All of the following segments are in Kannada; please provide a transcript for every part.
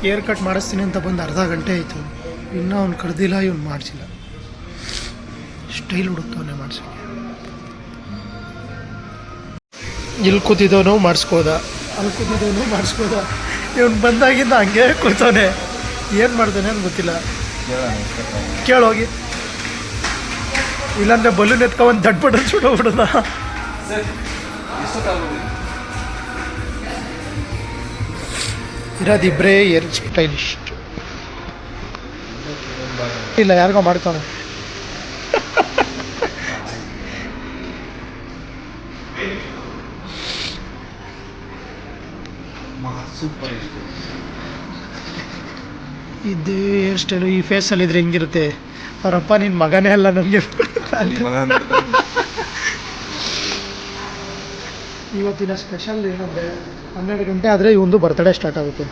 ಏರ್ ಕಟ್ ಮಾಡಿಸ್ತೀನಿ ಅಂತ ಬಂದು ಅರ್ಧ ಗಂಟೆ ಆಯಿತು, ಇನ್ನೂ ಅವ್ನು ಕರೆದಿಲ್ಲ, ಇವ್ನು ಮಾಡಿಸಿಲ್ಲ. ಸ್ಟೈಲ್ ಹುಡುಕ್ತವನೇ ಮಾಡ್ಸೋಕ್ಕೆ. ಇಲ್ಲಿ ಕೂತಿದ್ದವನು ಮಾಡಿಸ್ಕೋದ, ಅಲ್ಲಿ ಕೂತಿದ್ದವನು ಮಾಡಿಸ್ಕೋದ. ಇವ್ನು ಬಂದಾಗಿಂದ ಹಂಗೆ ಕೂತವನೆ, ಏನು ಮಾಡ್ತಾನೆ ಅಂತ ಗೊತ್ತಿಲ್ಲ. ಕೇಳೋಗಿ, ಇಲ್ಲಾಂದರೆ ಬಲೂನ್ ಎತ್ಕೊಂಡು ದಡ್ ಬಟನ್ ಸುಡೋಗ್ಬಿಡೋದ. ಇರೋದಿಬ್ಬರೇ ಏರ್ ಸ್ಟೈಲಿಸ್ಟ್. ಇಲ್ಲ, ಯಾರಿಗೋ ಮಾಡ್ತಾನೆ. ಸೂಪರ್. ಇದು ಹೇರ್ ಸ್ಟೈಲು ಈ ಫೇಸಲ್ಲಿ ಇದ್ರೆ ಹೆಂಗಿರುತ್ತೆ? ಅವರಪ್ಪ ನಿನ್ನ ಮಗನೇ ಅಲ್ಲ ನನಗೆ. ಇವತ್ತಿನ ಸ್ಪೆಷಲ್ ಏನಂದರೆ 12 ಗಂಟೆ ಆದರೆ ಇವೊಂದು ಬರ್ತ್ಡೇ ಸ್ಟಾರ್ಟ್ ಆಗುತ್ತೆ.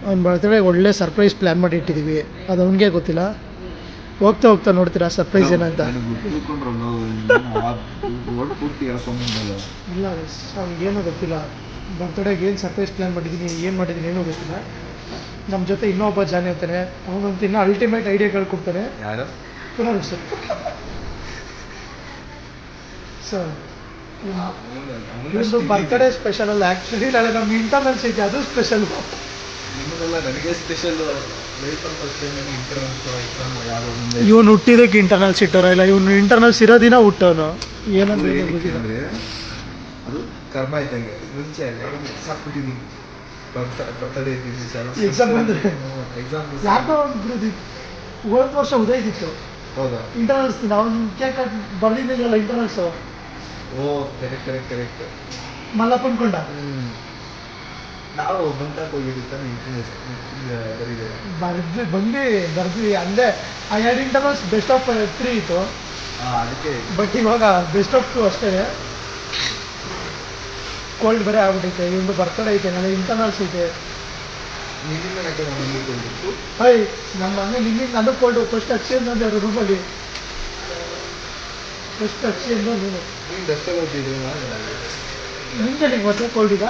ಅವ್ನ ಬರ್ತ್ಡೇ ಒಳ್ಳೆ ಸರ್ಪ್ರೈಸ್ ಪ್ಲ್ಯಾನ್ ಮಾಡಿ ಇಟ್ಟಿದ್ದೀವಿ, ಅದು ಅವನಿಗೆ ಗೊತ್ತಿಲ್ಲ. ಹೋಗ್ತಾ ಹೋಗ್ತಾ ನೋಡ್ತೀರಾ ಸರ್ಪ್ರೈಸ್ ಏನಂತ. ಇಲ್ಲ ಅವ್ನಿಗೇನೂ ಗೊತ್ತಿಲ್ಲ. ಬರ್ತ್ಡೇಗೆ ಏನು ಸರ್ಪ್ರೈಸ್ ಪ್ಲ್ಯಾನ್ ಮಾಡಿದ್ದೀನಿ, ಏನು ಮಾಡಿದ್ದೀನಿ ಏನೂ ಗೊತ್ತಿಲ್ಲ. ನಮ್ಮ ಜೊತೆ ಇನ್ನೊಬ್ಬ ಜಾನಿ ಇರ್ತಾನೆ, ಅವನಂತ ಇನ್ನೂ ಅಲ್ಟಿಮೇಟ್ ಐಡಿಯಾಗಳು ಕೊಡ್ತಾನೆ. ಯಾರು? ಸರ್ ಸರ್ ಇವೊಂದು ಬರ್ತ್ಡೇ ಸ್ಪೆಷಲ್ ಅಲ್ಲ ಆ್ಯಕ್ಚುಲಿ, ನಾಳೆ ನಮ್ಮ ಇಂಟರ್ನಲ್ಸ್ ಐತೆ, ಅದು ಸ್ಪೆಷಲ್. ನನಗೆ ಸ್ಪೆಷಲ್. ಇವನು ಹುಟ್ಟಿದಕ್ಕೆ ಇಂಟರ್ನಲ್ಸ್ ಇಟ್ಟೋರ ಇಲ್ಲ, ಇವನು ಇಂಟರ್ನಲ್ಸ್ ಇರೋದಿನ ಹುಟ್ಟವನು. ಏನಂದ್ರೆ ಅದು ಕರ್ಮ ಇದ್ದಂಗೆ. ಮುಂಚೆ ಸಾಕ್ಬಿಟ್ಟಿದ್ದೀನಿ ಬರ್ತಡೇ ಎಕ್ಸಾಮ್ ಬಂದರೆ. ಯಾಕೋ ಹೋದ ವರ್ಷ ಉದಯದಿತ್ತು. ಹೌದಾ? ಇಂಟರ್ನಲ್ಸ್ ಅವ್ನು ಕೇಕ್ ಬರ್ದಿದ್ದಿಲ್ಲ ಇಂಟರ್ನಲ್ಸು. ಓ ಕರೆಕ್ಟ್. ಮಲ್ಲಪ್ಪನ ಕೊಂಡ ನಾವು ಬಂದಾಗ ಹೋಗಿರ್ತಾನೆ ಬರ್ದ್ವಿ ಅಲ್ಲೇ. ಆ 2 ಇಂಟರ್ನಲ್ಸ್ ಬೆಸ್ಟ್ ಆಫ್ 3 ಇತ್ತು. ಅದಕ್ಕೆ. ಬಟ್ ಇವಾಗ ಬೆಸ್ಟ್ ಆಫ್ 2 ಅಷ್ಟೇ. ಕೋಲ್ಡ್ ಬೇರೆ ಆಗ್ಬಿಟ್ಟೈತೆ, ಇವೊಂದು ಬರ್ತಡೇ ಐತೆ, ನಾಳೆ ಇಂಟರ್ನಲ್ಸ್ ಐತೆ. ನಮ್ಮ ಮನೆ ನಿನ್ನೆ ನನಗೆ ಕೋಲ್ಡು. ಫಸ್ಟ್ ಹಚ್ಚಿ ಅಂದ್ರೆ ರೂಮಲ್ಲಿ ಫಸ್ಟ್ ಹಚ್ಚಿ ಅಂದ್ರೆ ನೀನು ನಿಂಗೆ ನಿಂಗೆ ಮತ್ತೆ ಕೋಲ್ಡ್ ಈಗ.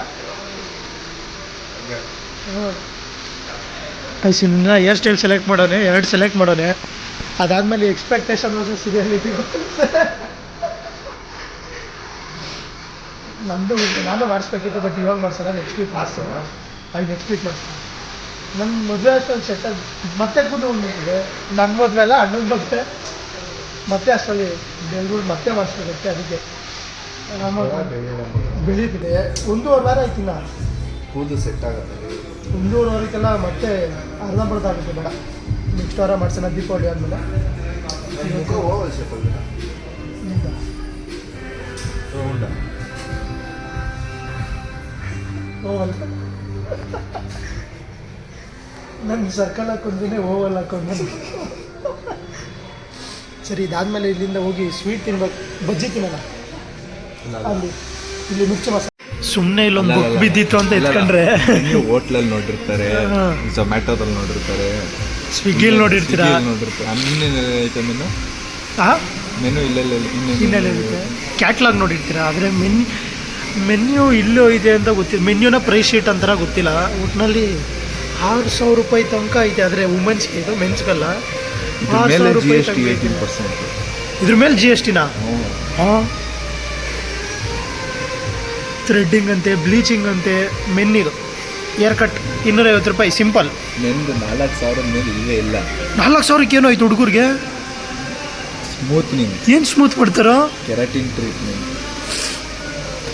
ಐಸಿನ ಹೇರ್ ಸ್ಟೈಲ್ ಸೆಲೆಕ್ಟ್ ಮಾಡೋನೆ, 2 ಸೆಲೆಕ್ಟ್ ಮಾಡೋನೆ. ಅದಾದಮೇಲೆ ಎಕ್ಸ್ಪೆಕ್ಟೇಷನ್ ಸೀರಿಯಲಿಟಿ ನಮ್ಮದು. ನಾನು ಮಾಡಿಸ್ಬೇಕಿತ್ತು, ಬಟ್ ಇವಾಗ ಮಾಡಿಸೋಣ, ನೆಕ್ಸ್ಟ್ ವೀಕ್ ಮಾಡಿಸ್ತೀನಿ. ನೆಕ್ಸ್ಟ್ ವೀಕ್ ಮಾಡಿಸ್ತೀನಿ. ನನ್ನ ಮದುವೆ ಅಷ್ಟೊಂದು ಸೆಟ್ಟಲ್ ಮತ್ತೆ ಕೂತು ಬಂದ್ಬಿಟ್ಟಿದೆ. ನನ್ನ ಮದುವೆ ಅಲ್ಲ, ಅಣ್ಣನ ಮದುವೆ ಮತ್ತೆ ಅಷ್ಟರಲ್ಲಿ ಬೆಂಗಳೂರು ಮತ್ತೆ ಮಾಡಿಸ್ಬೇಕಂತೆ. ಅದಕ್ಕೆ ನಮ್ಮ ಬೆಳೀತಿದೆ. 1.5 ವಾರ ಆಯ್ತಿಲ್ಲ ಕೂದಲು ಸೆಟ್ ಆಗುತ್ತೆ. 1.5 ವಾರಕ್ಕೆಲ್ಲ ಮತ್ತೆ ಅರ್ಧಂಬರ್ಧ ಆಗುತ್ತೆ. ಬೇಡ, ನೆಕ್ಸ್ಟ್ ವಾರ ಮಾಡ್ಸೋಣ, ದೀಪಾವಳಿ ಆದಮೇಲೆ. ನನ್ನ ಸರ್ಕಲ್ ಹಾಕೊಂಡ್ರೆ ಓವಲ್ ಹಾಕೊಂಡು. ಸರಿ, ಇದಾದ್ಮೇಲೆ ಇಲ್ಲಿಂದ ಹೋಗಿ ಸ್ವೀಟ್ ತಿನ್ಬೇಕು, ಬಜ್ಜಿ ತಿನ್ನೋಣ ಅಲ್ಲಿ. ಇಲ್ಲಿ ಮಿರ್ಚಿ ಮಸಾಲೆ. ಸುಮ್ಮನೆ ಇಲ್ಲೊಂದು ಬುಕ್ ಬಿದ್ದಿತ್ತು ಅಂತ ಎತ್ಕೊಂಡ್ರೆ ಹೋಟ್ಲಲ್ಲಿ ನೋಡಿರ್ತಾರೆ, ಝೊಮ್ಯಾಟೋದಲ್ಲಿ ನೋಡಿರ್ತಾರೆ, ಸ್ವಿಗ್ಗಿಲಿ ನೋಡಿರ್ತೀರಾ. ಮೆನು ಇನ್ನೆಲ್ಲಿರುತ್ತೆ, ಕ್ಯಾಟ್ಲಾಗ್ ನೋಡಿರ್ತೀರಾ. ಆದರೆ ಮೆನ್ಯೂ ಇಲ್ಲೋ ಇದೆ ಅಂತ ಗೊತ್ತಿಲ್ಲ. ಮೆನ್ಯೂನ ಪ್ರೈಸ್ ಶೀಟ್ ಅಂತಾರ ಗೊತ್ತಿಲ್ಲ. ಒಟ್ಟಿನಲ್ಲಿ 6,000 ರೂಪಾಯಿ ತನಕ ಐತೆ. ಆದರೆ ವುಮೆನ್ಸ್ಗೆ ಇದು, ಮೆನ್ಸ್ಗಲ್ಲ. 6,000 ರೂಪಾಯಿ ತನಕ ಐತೆ. ಇದ್ರ ಮೇಲೆ GST ನಾ? ಹಾಂ. ಥ್ರೆಡ್ಡಿಂಗ್ ಅಂತೆ, ಬ್ಲೀಚಿಂಗ್ ಅಂತೆ, ಮೆನ್ನಿದು ಏರ್ ಕಟ್ 250 ರೂಪಾಯಿ ಸಿಂಪಲ್. ಮೆನ್ದು 4,000 ಮೇಲೆ ಇಲ್ಲೇ ಇಲ್ಲ. 4,000ಕ್ಕೆ ಏನೋ ಆಯ್ತು ಹುಡುಗರಿಗೆ. ಸ್ಮೂತ್ನಿಂಗ್ ಏನು ಸ್ಮೂತ್ ಮಾಡ್ತಾರೋ? ಕೆರಾಟಿನ್ ಟ್ರೀಟ್ಮೆಂಟ್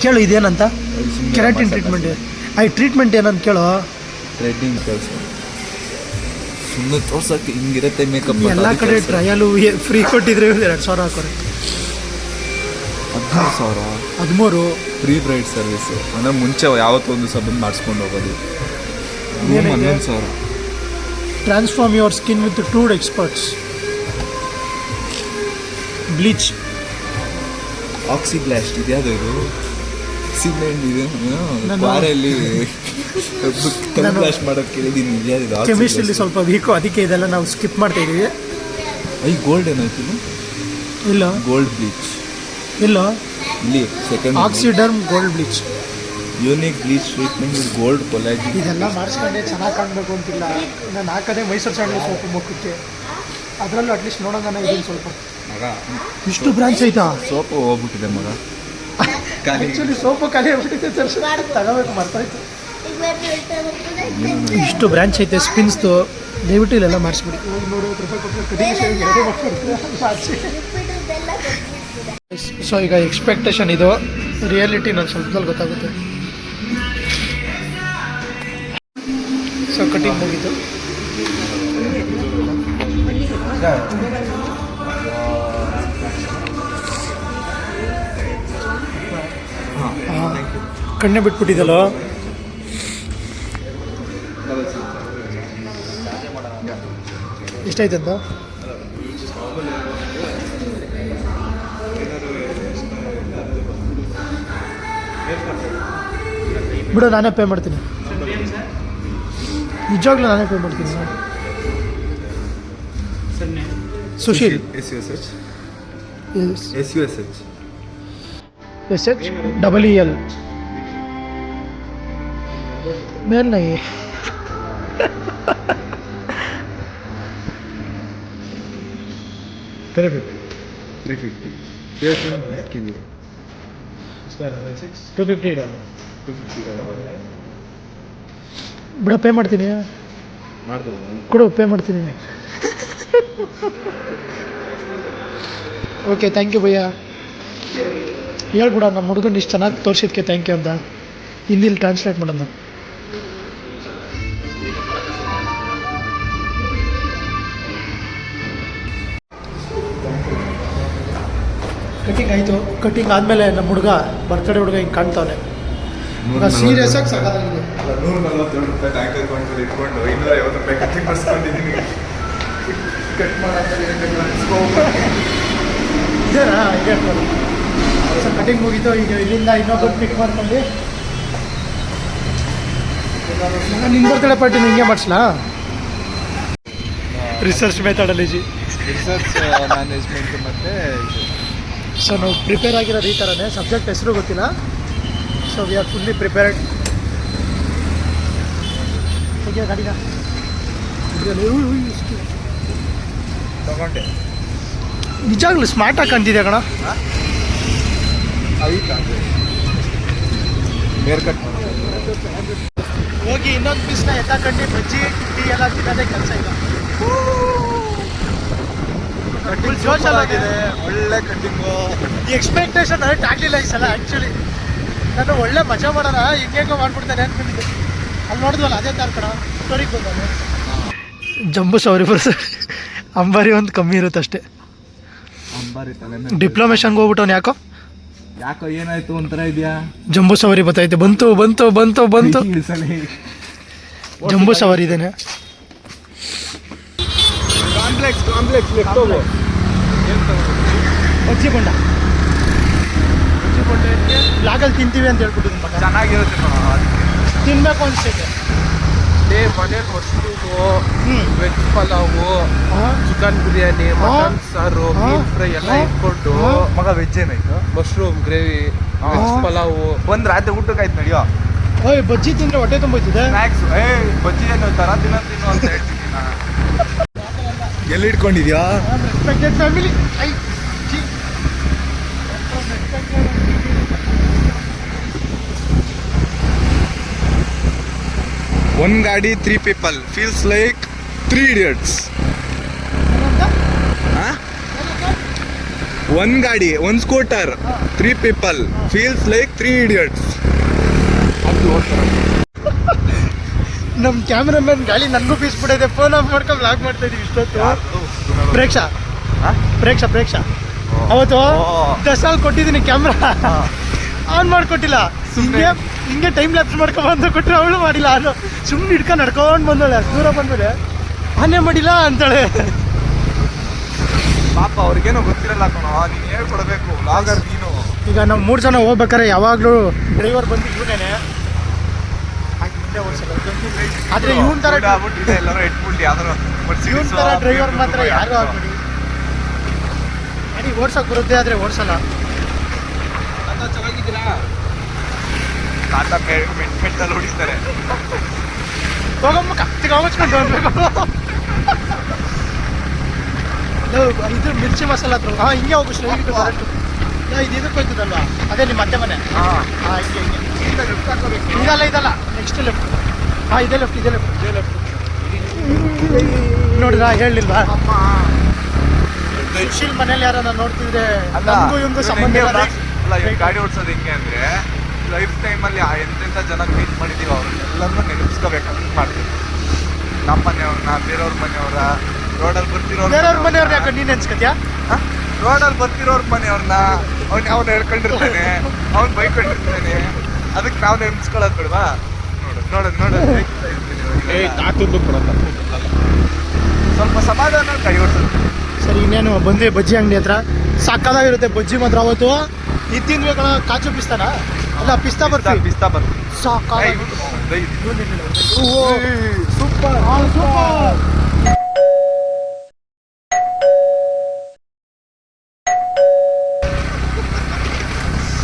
ಕೇಳು, ಇದೇನಂತ ಕೆರಾಟಿನ್ ಟ್ರೀಟ್ಮೆಂಟ್. ಟ್ರೀಟ್ಮೆಂಟ್ ಏನಂತ ಕೇಳೋ. ಥ್ರೆಡ್ಡಿಂಗ್ ಕೆಲಸ ಸುಮ್ಮನೆ ತೋರ್ಸಕ್ಕೆ ಹಿಂಗಿರುತ್ತೆ ಮೇಕಪ್. ಎಲ್ಲ ಕಡೆ ಟ್ರಯಲು ಫ್ರೀ ಕೊಟ್ಟಿದ್ರೆ 2,000 ಹಾಕೋರೆ. 13,000 13 ಫ್ರೀ ಬ್ರೈಡ್ ಸರ್ವಿಸು. ಅಂದರೆ ಮುಂಚೆ ಯಾವತ್ತೊಂದು ಬಂದು ಮಾಡಿಸ್ಕೊಂಡು ಹೋಗೋದು. 11,000. Transform your skin with 2 experts. Bleach, ಆಕ್ಸಿಬ್ಲಾಸ್ಟ್ ಇದ್ಯಾವುದು ಇದು? ಸಿಮೆಂಟ್ ಇದೆ ಬಾರಲ್ಲಿ ಬ್ಲಾಸ್ಟ್ ಮಾಡೋಕ್ಕೆ ಕೇಳಿದ್ದೀನಿ. ಕೆಮಿಸ್ಟ್ರಿಲಿ ಸ್ವಲ್ಪ ವೀಕು, ಅದಕ್ಕೆ ಇದೆಲ್ಲ ನಾವು ಸ್ಕಿಪ್ ಮಾಡ್ತಾ ಇದ್ದೀವಿ. ಗೋಲ್ಡ್ ಏನಾಯ್ತು? ಇಲ್ಲ, ಗೋಲ್ಡ್ ಬ್ಲೀಚ್ ಇಲ್ಲ, ಇಲ್ಲಿ ಸೆಕೆಂಡ್ ಆಕ್ಸಿಡರ್ಮ್ gold bleach. Unique bleach treatment with gold collagen. ಇದೆಲ್ಲ ಮಾಡಿಸ್ಕೊಂಡೆ ಚೆನ್ನಾಗಿ ಕಾಣಬೇಕು ಅಂತಿಲ್ಲ. ನಾನು ಹಾಕೋದೇ ಮೈಸೂರು ಸ್ಯಾಂಡಲ್ ಸೋಪು ಮುಖಕ್ಕೆ, ಅದರಲ್ಲೂ ಅಟ್ಲೀಸ್ಟ್ ನೋಡೋಣ ಇದೀನಿ ಸ್ವಲ್ಪ. ಮಗ ಇಷ್ಟು ಬ್ರಾಂಚ್ ಐತಾ? ಸೋಪು ಹೋಗ್ಬಿಟ್ಟಿದೆ ಮಗ. ಆ್ಯಕ್ಚುಲಿ ಸೋಪು ಖಾಲಿ ಆಗ್ಬಿಟ್ಟಿದೆ, ತರ್ಸಿ ತಗೋಬೇಕು ಮರ್ತಾಯ್ತು. ಇಷ್ಟು ಬ್ರಾಂಚ್ ಐತೆ ಸ್ಪಿನ್ಸ್ದು, ದಯವಿಟ್ಟು ಇಲ್ಲೆಲ್ಲ ಮಾಡಿಸ್ಬಿಡಿ. ಸೊ ಈಗ ಎಕ್ಸ್ಪೆಕ್ಟೇಷನ್ ಇದು, ರಿಯಾಲಿಟಿ ನಾನು ಸ್ವಲ್ಪದಲ್ಲಿ ಗೊತ್ತಾಗುತ್ತೆ. ಸೊ ಕಟಿಂಗ್ ಮುಗೀತು. ಕಣ್ಣೆ ಬಿಟ್ಬಿಟ್ಟಿದ್ದಲ್ಲ. ಎಷ್ಟಾಯ್ತಂತ? ಬಿಡು, ನಾನೇ ಪೇ ಮಾಡ್ತೀನಿ. ನಿಜವಾಗ್ಲೂ ನಾನೇ ಪೇ ಮಾಡ್ತೀನಿ. ಸುಶೀಲ್ SHEEL मेल नहीं है. तेरे पे 350 $250 ಬಿಡ, ಪೇ ಮಾಡ್ತೀನಿ. ಕೊಡು, ಪೇ ಮಾಡ್ತೀನಿ. ಓಕೆ, ಥ್ಯಾಂಕ್ ಯು ಭಯ್ಯ. ಹೇಳ್ಬಿಡ ನಮ್ಮ ಹುಡುಗನ ಇಷ್ಟು ಚೆನ್ನಾಗಿ ತೋರಿಸಿದ್ಕೆ ಥ್ಯಾಂಕ್ ಯು ಅಂತ ಹಿಂದಿಲಿ ಟ್ರಾನ್ಸ್ಲೇಟ್ ಮಾಡೋಣ. ಕಟಿಂಗ್ ಆಯಿತು. ಕಟಿಂಗ್ ಆದಮೇಲೆ ನಮ್ಮ ಹುಡುಗ, ಬರ್ತಡೇ ಹುಡುಗ ಹಿಂಗೆ ಕಾಣ್ತಾವನೆ. ಈಗ ಸೀರಿಯಸ್ ಆಗಿ ಸಾಕಾಗಿದೆ. $147 ಬ್ಯಾಂಕ್ ಅಕೌಂಟಲ್ಲಿ ಇಟ್ಕೊಂಡು $250 ಕಟಿಂಗ್ ಮಾಡಿಸ್ಕೊಂಡಿದ್ದೀನಿ. ಕಟ್ ಇದೇನಾ ಇದೆ. ಸೊ ಕಟಿಂಗ್ ಮುಗೀತು. ಈಗ ಇಲ್ಲಿಂದ ಇನ್ನೊಬ್ಬರು ಪಿಕ್ ಮಾಡ್ಕೊಂಡು ನಿನ್ನ ಬರ್ತಡೇ ಪಾರ್ಟಿ ಹಿಂಗೆ ಮಾಡಿಸ್ಲಾ? ರಿಸರ್ಚ್ ಮೆಥಡಾಲಜಿ, ರಿಸರ್ಚ್ ಮ್ಯಾನೇಜ್ಮೆಂಟ್ ಮತ್ತು ಸೊ ನಾವು ಪ್ರಿಪೇರ್ ಆಗಿರೋದು ಈ ಥರನೇ. ಸಬ್ಜೆಕ್ಟ್ ಹೆಸರು ಗೊತ್ತಿಲ್ಲ. So we are fully prepared. ಹೇಗೆ ಗಾಡಿನ ತಗೊಂಡೆ. ನಿಜಾಗ್ಲೂ ಸ್ಮಾರ್ಟಾಗಿ ಕಾಣ್ತಿದೆ ಕಣ. ಹೇರ್ ಕಟ್ ಹೋಗಿ ಇನ್ನೊಂದು ಪೀಸ್ನ ಎತ್ತಾಕೊಂಡು ಬಜ್ಜಿ ಟೀ ಎಲ್ಲ ತಿನ್ನೋದೇ ಕೆಲಸ ಇಲ್ಲ. ಜೋಶಾಗಿದೆ, ಒಳ್ಳೆ ಕಟ್ಟಿಂಗು. ಈ ಎಕ್ಸ್ಪೆಕ್ಟೇಷನ್ ಹರ್ಟ್ ಆಗಲಿಲ್ಲ ಈ ಸಲ. ಆ್ಯಕ್ಚುಲಿ ನಾನು ಒಳ್ಳೆ ಮಜಾ ಮಾಡೋಣ ಹಿಂಗೆ ಮಾಡ್ಬಿಡ್ತಾನೆ ಅಂದ್ಕೊಂಡಿದ್ದೆ. ಅಲ್ಲಿ ನೋಡಿದ್ವಲ್ಲ ಅದೇ ಥರ ಕಣ ಸ್ಟೋರಿಗೆ ಬಂದಾಗ. ಜಂಬೂ ಸವರಿ ಬರ್ಸ ಅಂಬಾರಿ ಒಂದು ಕಮ್ಮಿ ಇರುತ್ತೆ ಅಷ್ಟೇ. ಡಿಪ್ಲೊಮೇಷನ್ಗೆ ಹೋಗ್ಬಿಟ್ಟವ್ನು ಯಾಕೋ ಏನಾಯ್ತು ಒಂಥರ ಇದೆಯಾ? ಜಂಬೂ ಸವಾರಿ ಬತ್ತೈತೆ. ಬಂತು ಬಂತು ಬಂತು ಬಂತು ಜಂಬೂ ಸವಾರಿ ಇದೇನೆ. ಬಜ್ಜಿ ಬೊಂಡ ಲಾಗಲ್ಲಿ ತಿಂತೀವಿ ಅಂತ ಹೇಳ್ಬಿಟ್ಟಿದ್ದೀನಿ ಮಗ. ಚೆನ್ನಾಗಿರುತ್ತೆ ತಿನ್ಬೇಕು ಅನ್ಸ್ತೈತೆ. ಮನೇಲಿ mushroom, veg pulao, chicken biryani, mutton ಸಾರು, ಮೀನ್ ಫ್ರೈ ಎಲ್ಲ ಇಟ್ಕೊಂಡು. ಮಗ ವೆಜ್ ಏನಾಯ್ತು? Mushroom gravy, veg pulao. ಬಂದು ರಾತ್ರಿ ಊಟಕ್ಕಾಯ್ತು ನಡೆಯೋ. ಓಯ್ ಬಜ್ಜಿ ತಿಂದ್ರೆ ಹೊಟ್ಟೆ ತುಂಬೋಯ್ತಿದೆ. ಸ್ನ್ಯಾಕ್ಸ್ ಬಜ್ಜಿ ಏನು ತರ ತಿನ್ನ ಅಂತ ಹೇಳ್ತೀನಿ. ಎಲ್ಲಿ ಇಟ್ಕೊಂಡಿದ್ಯಾ? Respected family. One ಗಾಡಿ 3 people feels like 3 idiots. One ಗಾಡಿ, one scooter, 3 people feels like 3 idiots. ನಮ್ಮ ಕ್ಯಾಮ್ರಾಮನ್ ಗಾಳಿ ನನಗೂ ಬೀಸ್ಬಿಟ್ಟಿದೆ. ಫೋನ್ ಆಫ್ ಮಾಡ್ಕೊಂಡು ಬ್ಲಾಗ್ ಮಾಡ್ತಾ ಇದೀವಿ ಇಷ್ಟೊತ್ತು. ಪ್ರೇಕ್ಷ ಅವತ್ತು ದಸಲ್ ಕೊಟ್ಟಿದ್ದೀನಿ ಕ್ಯಾಮ್ರಾ, ಆನ್ ಮಾಡಿಕೊಟ್ಟಿಲ್ಲ. ಹಿಂಗೆ ಟೈಮ್ ಲ್ಯಾಪ್ಸ್ ಮಾಡ್ಕೊಂಬಂದು ಕೊಟ್ಟರೆ ಅವಳು ಮಾಡಿಲ್ಲ. ನಾನು ಸುಮ್ಮನೆ ಹಿಡ್ಕೊಂಡು ನಡ್ಕೊಂಡು ಬಂದಳೆ. ಅಷ್ಟು ದೂರ ಬಂದಮೇಲೆ ಆನೆ ಮಾಡಿಲ್ಲ ಅಂತಾಳೆ. ಪಾಪ ಅವ್ರಿಗೇನೋ ಗೊತ್ತಿರಲ್ಲ ಕಣೋ, ನೀನು ಹೇಳ್ಕೊಡ್ಬೇಕು. ಲಾಗರ್ ನೀನು. ಈಗ ನಾವು 3 ಜನ ಹೋಗ್ಬೇಕಾರೆ ಯಾವಾಗಲೂ ಡ್ರೈವರ್ ಬಂದು ಇವನೇನೆ ಮುಂದೆ ಓಡಿಸಲ್ಲ. ಆದರೆ ಇವನ್ ಥರ ಎಲ್ಲರೂ ಇಟ್ಬಿಟ್ಟು ಯಾವ್ದಾರು ಇವನ್ ಥರ ಡ್ರೈವರ್ ಮಾತ್ರ ಯಾರು ಆಗ್ಬಿಡಿ. ನನಗೆ ಓಡ್ಸೋಕೆ ಬರುತ್ತೆ, ಆದರೆ ಓಡಿಸಲ್ಲ. ಚೆನ್ನಾಗಿದ್ದೀರಾ? ತಾತ ಮೆಂಟಲ್ ಹೊಡಿತಾರೆ. ಹೋಗಮ್ಮ ಕತ್ತಿಗೆ ಮುಚ್ಕೊಂಡು ಇದು ಮಿರ್ಚಿ ಮಸಾಲ ಹತ್ರ ಹಿಂಗೆ ಹೋಗು ಸ್ಟ್ರೈಟ್ ಕರೆಕ್ಟ್. ಇದು ಇದಕ್ಕೆ ಹೋಯ್ತದಲ್ವಾ, ಅದೇ ನಿಮ್ಮ ಅತ್ತೆ ಮನೆ. ಇದಲ್ಲ ನೆಕ್ಸ್ಟ್ ಲೆಫ್ಟ್. ಇದೇ ಲೆಫ್ಟ್ ನೋಡಿದ್ರಾ, ಹೇಳಿಲ್ವಾ? ಸುಶೀಲ್ ಮನೇಲಿ ಯಾರನ್ನ ನೋಡ್ತಿದ್ರೆ ನಮಗೂ ಇವಂಗೂ ಸಂಬಂಧ ಅಲ್ಲ. ಇವ್ ಗಾಡಿ ಓಡಿಸೋದು ಹೆಂಗೆ ಅಂದ್ರೆ ಲೈಫ್ ಟೈಮಲ್ಲಿ ಎಂತೆಂಥ ಜನ ಮೀಟ್ ಮಾಡಿದೀವಿ ಅವ್ರನ್ನೆಲ್ಲರನ್ನೂ ನೆನಪಿಸ್ಕೋಬೇಕಂತ ಮಾಡ್ತೀವಿ. ನಮ್ಮ ಮನೆಯವ್ರನ್ನ, ಬೇರೆಯವ್ರ ಮನೆಯವರ, ರೋಡಲ್ಲಿ ಬರ್ತಿರೋರು, ಬೇರೆಯವ್ರ ಮನೆಯವ್ರನ್ನ ಯಾಕೆ ನೀನು ನೆನ್ಸ್ಕತ್ಯಾ? ರೋಡಲ್ಲಿ ಬರ್ತಿರೋರ್ ಮನೆಯವ್ರನ್ನ ಅವ್ನು ಹೇಳ್ಕೊಂಡಿರ್ತಾನೆ, ಅವ್ನು ಬೈಕೊಂಡಿರ್ತಾನೆ, ಅದಕ್ಕೆ ನಾವು ನೆನ್ಸ್ಕೊಳ್ಳೋದು ಬಿಡ್ವಾ? ನೋಡೋದು ಸ್ವಲ್ಪ ಸಮಾಧಾನ ಕೈ ಓಡಿಸೋದು. ಸರಿ, ಇನ್ನೇನು ಬಂದ್ವಿ ಬಜ್ಜಿ ಅಂಗಡಿ ಹತ್ರ. ಸಾಕಾಗಿರುತ್ತೆ ಬಜ್ಜಿ ಮಾತ್ರ. ಅವತ್ತು ಇದು ತಿಂದ್ಬೇಕಣ, ಕಾಜು ಪಿಸ್ತಾನ ಅಲ್ಲ, ಪಿಸ್ತಾ ಬರ್ತೀವಿ. ಸಾಕಾಗಿ ಸೂಪರ್.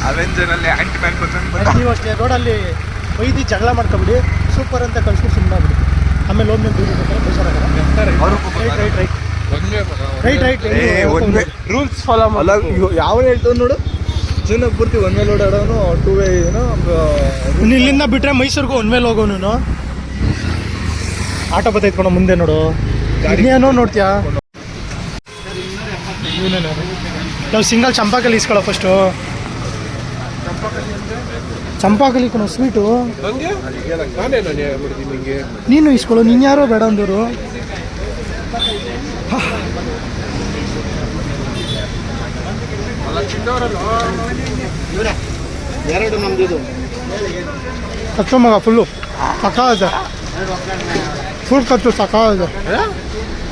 ಅವೆಂಜರಲ್ಲಿ ಆಂಟಿ ಮ್ಯಾನ್ ನೀವು ಅಷ್ಟೇ ರೋಡಲ್ಲಿ ಬೈದಿ ಜಗಳ ಮಾಡ್ಕೊಬಿಡಿ, ಸೂಪರ್ ಅಂತ ಕಳ್ಸ್ಬಿಟ್ಟು ಸುಮ್ಮನೆ ಬಿಡಿ. ಆಮೇಲೆ ಒಮ್ಮೆ ರೂಲ್ಸ್ ಫಾಲೋ ಮಾಡಲ್ಲ. ಯಾವ ಹೇಳ್ತಾವ್ ನೋಡು, ಜನ ಪೂರ್ತಿ ಒನ್ ವೇಲ್ ಓಡಾಡೋನು, ಟೂ ವೇ ಏನೋ. ಇಲ್ಲಿಂದ ಬಿಟ್ರೆ ಮೈಸೂರಿಗೂ ಒನ್ ವೇಲ್ ಹೋಗೋನು. ಆಟೋ ಬತ್ತೈತ್ಕೊಣ ಮುಂದೆ ನೋಡು, ಇನ್ನೇನೋ ನೋಡ್ತೀಯಾ? ನಾವು ಸಿಂಗಲ್ ಚಂಪಾಕಲ್ಲಿ ಇಸ್ಕೊಳ್ಳೋ ಫಸ್ಟು. ಚಂಪಾಕಲಿ ಕಣೋ ಸ್ವೀಟು. ನೀನು ಇಸ್ಕೊಳ್ಳೋ, ನೀನು ಯಾರೋ ಬೇಡ ಅಂದವರು. ಎರಡು ನಮ್ದು ಖರ್ಚು ಮಗ ಫುಲ್ಲು ಸಾಕಾಗಿದೆ. ಫುಲ್ ಖರ್ಚು ಸಾಕಾಗಿದೆ.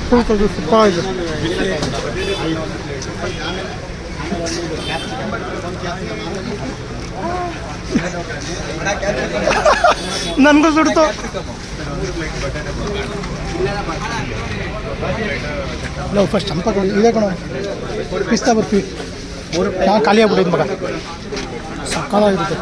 ಫುಲ್ ಖರ್ಚು ಸಾಕಾಗಿದೆ. ನನಗೂ ಸುಡ್ತು. ನಾವು ಫಸ್ಟ್ ಚಂಪಾಕಲಿ ಇದೆ ಕಣ, ಪಿಸ್ತಾ ಬರ್ತೀವಿ. ನಾ ಖಾಲಿ ಆಗ್ಬಿಟ್ಟಿದ್ದು ಮಗ, ಸಕಾಲಾಗಿರುತ್ತೆ.